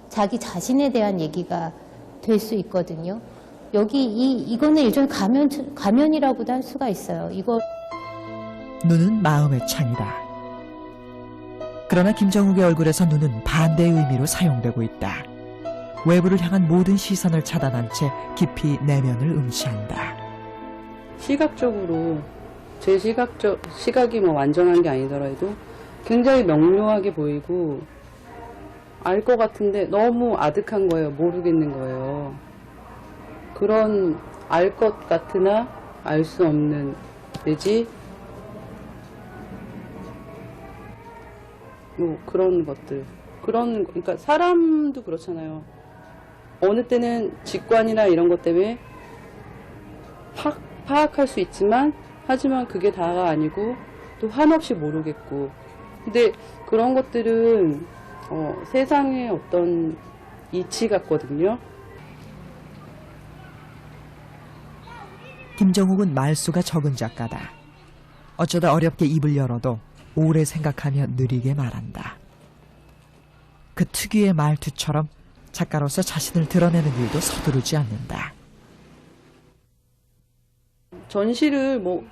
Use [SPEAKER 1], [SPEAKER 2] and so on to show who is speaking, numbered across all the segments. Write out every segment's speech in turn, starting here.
[SPEAKER 1] 자기 자신에 대한 얘기가 될 수 있거든요. 여기 이거는 일종의 가면이라고도 할 수가 있어요.
[SPEAKER 2] 눈은 마음의 창이다. 그러나 김정욱의 얼굴에서 눈은 반대의 의미로 사용되고 있다. 외부를 향한 모든 시선을 차단한 채 깊이 내면을 응시한다.
[SPEAKER 3] 시각적으로 제 시각이 뭐 완전한 게 아니더라도 굉장히 명료하게 보이고 알 것 같은데 너무 아득한 거예요. 모르겠는 거예요. 그런 알 것 같으나 알 수 없는 내지 뭐 그런 것들. 그러니까 사람도 그렇잖아요. 어느 때는 직관이나 이런 것 때문에 파악할 수 있지만 하지만 그게 다가 아니고 또 한없이 모르겠고. 근데 그런 것들은 세상의 어떤 이치 같거든요.
[SPEAKER 2] 김정욱은 말수가 적은 작가다. 어쩌다 어렵게 입을 열어도 오래 생각하며 느리게 말한다. 그 특유의 말투처럼 작가로서 자신을 드러내는 일도 서두르지 않는다.
[SPEAKER 3] 전시를 뭐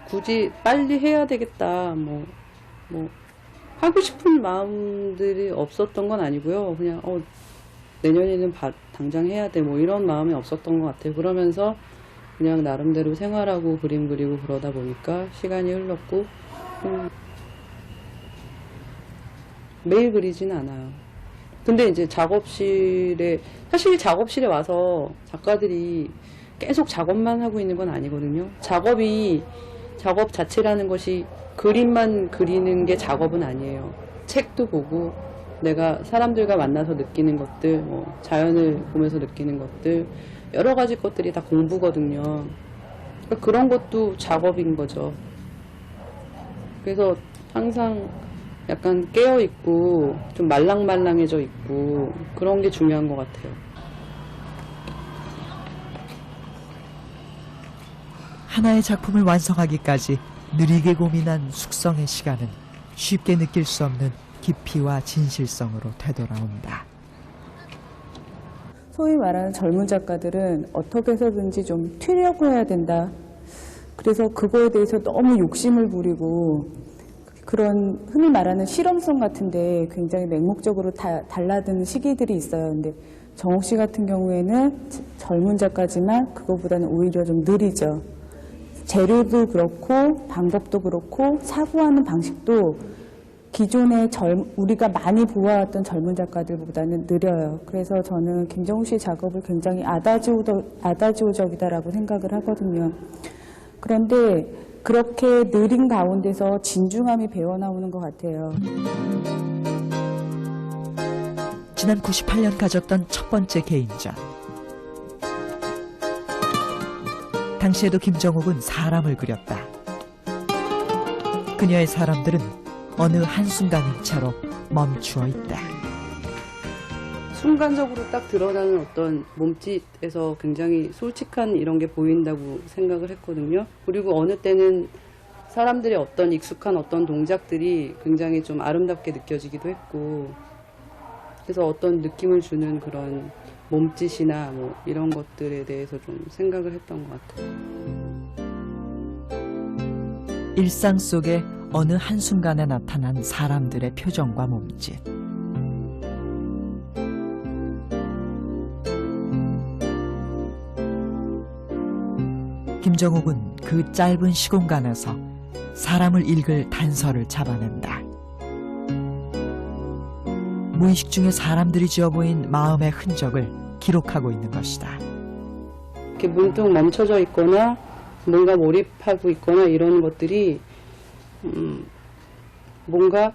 [SPEAKER 3] 굳이 빨리 해야 되겠다 뭐 하고 싶은 마음들이 없었던 건 아니고요. 그냥 내년에는 당장 해야 돼 뭐 이런 마음이 없었던 것 같아요. 그러면서 그냥 나름대로 생활하고 그림 그리고 그러다 보니까 시간이 흘렀고 매일 그리진 않아요. 근데 이제 사실 작업실에 와서 작가들이 계속 작업만 하고 있는 건 아니거든요. 작업 자체라는 것이 그림만 그리는 게 작업은 아니에요. 책도 보고 내가 사람들과 만나서 느끼는 것들, 뭐 자연을 보면서 느끼는 것들, 여러 가지 것들이 다 공부거든요. 그러니까 그런 것도 작업인 거죠. 그래서 항상 약간 깨어있고 좀 말랑말랑해져 있고 그런 게 중요한 것 같아요.
[SPEAKER 2] 하나의 작품을 완성하기까지 느리게 고민한 숙성의 시간은 쉽게 느낄 수 없는 깊이와 진실성으로 되돌아온다.
[SPEAKER 4] 소위 말하는 젊은 작가들은 어떻게 해서든지 좀 튀려고 해야 된다. 그래서 그거에 대해서 너무 욕심을 부리고 그런 흔히 말하는 실험성 같은데 굉장히 맹목적으로 달라드는 시기들이 있어요. 근데 정욱 씨 같은 경우에는 젊은 작가지만 그거보다는 오히려 좀 느리죠. 재료도 그렇고 방법도 그렇고 사고하는 방식도 기존의 우리가 많이 보아왔던 젊은 작가들보다는 느려요. 그래서 저는 김정욱 씨 작업을 굉장히 아다지오적이다라고 생각을 하거든요. 그런데 그렇게 느린 가운데서 진중함이 배어나오는 것 같아요.
[SPEAKER 2] 지난 98년 가졌던 첫 번째 개인전. 당시에도 김정욱은 사람을 그렸다. 그녀의 사람들은 어느 한순간인 채로 멈추어 있다.
[SPEAKER 3] 순간적으로 딱 드러나는 어떤 몸짓에서 굉장히 솔직한 이런 게 보인다고 생각을 했거든요. 그리고 어느 때는 사람들의 어떤 익숙한 어떤 동작들이 굉장히 좀 아름답게 느껴지기도 했고, 그래서 어떤 느낌을 주는 그런 몸짓이나 뭐 이런 것들에 대해서 좀 생각을 했던 것 같아요.
[SPEAKER 2] 일상 속에 어느 한순간에 나타난 사람들의 표정과 몸짓. 김정욱은 그 짧은 시공간에서 사람을 읽을 단서를 잡아낸다. 무의식 중에 사람들이 지어 보인 마음의 흔적을 기록하고 있는 것이다.
[SPEAKER 3] 이렇게 문득 멈춰져 있거나 뭔가 몰입하고 있거나 이런 것들이 뭔가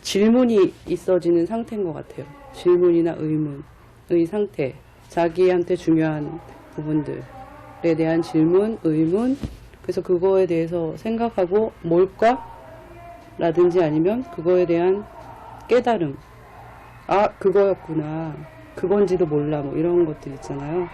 [SPEAKER 3] 질문이 있어지는 상태인 것 같아요. 질문이나 의문의 상태, 자기한테 중요한 부분들에 대한 질문, 의문, 그래서 그거에 대해서 생각하고 뭘까? 라든지 아니면 그거에 대한 깨달음, 아 그거였구나, 그건지도 몰라, 뭐 이런 것들 있잖아요.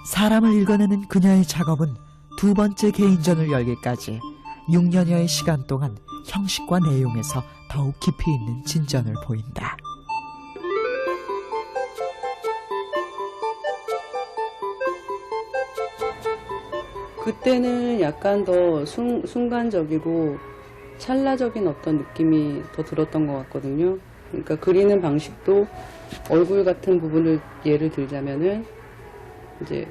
[SPEAKER 2] 사람을 읽어내는 그녀의 작업은 두 번째 개인전을 열기까지 6년여의 시간 동안 형식과 내용에서 더욱 깊이 있는 진전을 보인다.
[SPEAKER 3] 그때는 약간 더 순간적이고 찰나적인 어떤 느낌이 더 들었던 것 같거든요. 그러니까 그리는 방식도 얼굴 같은 부분을 예를 들자면은 이제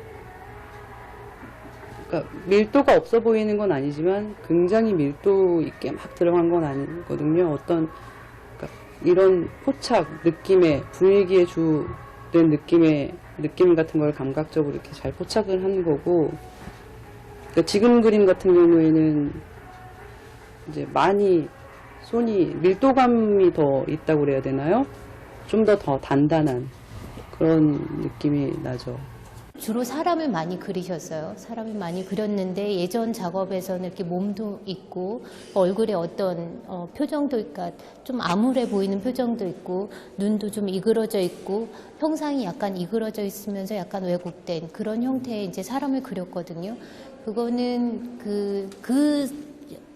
[SPEAKER 3] 그러니까 밀도가 없어 보이는 건 아니지만 굉장히 밀도 있게 막 들어간 건 아니거든요. 어떤 그러니까 이런 포착 느낌의 분위기에 주된 느낌 같은 걸 감각적으로 이렇게 잘 포착을 하는 거고. 그러니까 지금 그림 같은 경우에는 이제 많이 손이 밀도감이 더 있다고 그래야 되나요? 좀 더 단단한 그런 느낌이 나죠.
[SPEAKER 1] 주로 사람을 많이 그리셨어요. 사람을 많이 그렸는데 예전 작업에서는 이렇게 몸도 있고 얼굴에 어떤 표정도 그러니까 좀 암울해 보이는 표정도 있고 눈도 좀 이그러져 있고 형상이 약간 이그러져 있으면서 약간 왜곡된 그런 형태의 이제 사람을 그렸거든요. 그거는 그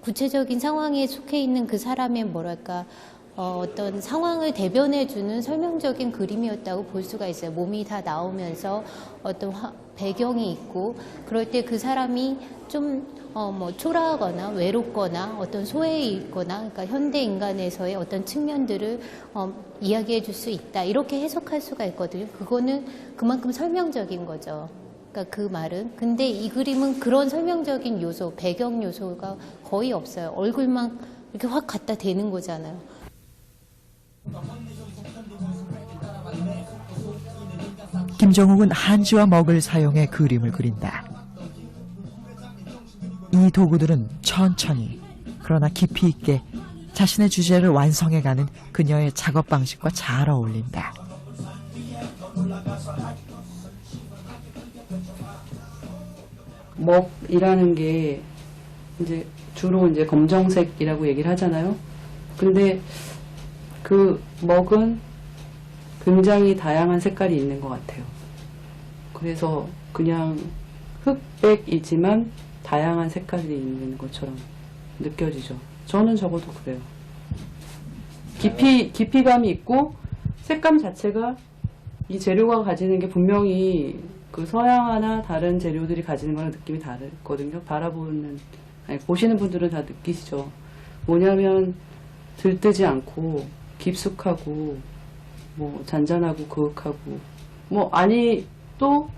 [SPEAKER 1] 구체적인 상황에 속해 있는 그 사람의 뭐랄까 어떤 상황을 대변해주는 설명적인 그림이었다고 볼 수가 있어요. 몸이 다 나오면서 어떤 배경이 있고 그럴 때 그 사람이 좀 초라하거나 외롭거나 어떤 소외에 있거나 그러니까 현대 인간에서의 어떤 측면들을 이야기해 줄 수 있다 이렇게 해석할 수가 있거든요. 그거는 그만큼 설명적인 거죠. 그러니까 그 말은. 근데 이 그림은 그런 설명적인 요소, 배경 요소가 거의 없어요. 얼굴만 이렇게 확 갖다 대는 거잖아요.
[SPEAKER 2] 김정욱은 한지와 먹을 사용해 그림을 그린다. 이 도구들은 천천히 그러나 깊이 있게 자신의 주제를 완성해가는 그녀의 작업 방식과 잘 어울린다.
[SPEAKER 3] 먹이라는 게 이제 주로 이제 검정색이라고 얘기를 하잖아요. 근데 그 먹은 굉장히 다양한 색깔이 있는 것 같아요. 그래서 그냥 흑백이지만 다양한 색깔이 있는 것처럼 느껴지죠. 저는 적어도 그래요. 깊이감이 있고 색감 자체가 이 재료가 가지는 게 분명히 그 서양화나 다른 재료들이 가지는 거랑 느낌이 다르거든요. 보시는 분들은 다 느끼시죠. 뭐냐면 들뜨지 않고 깊숙하고 잔잔하고 그윽하고 또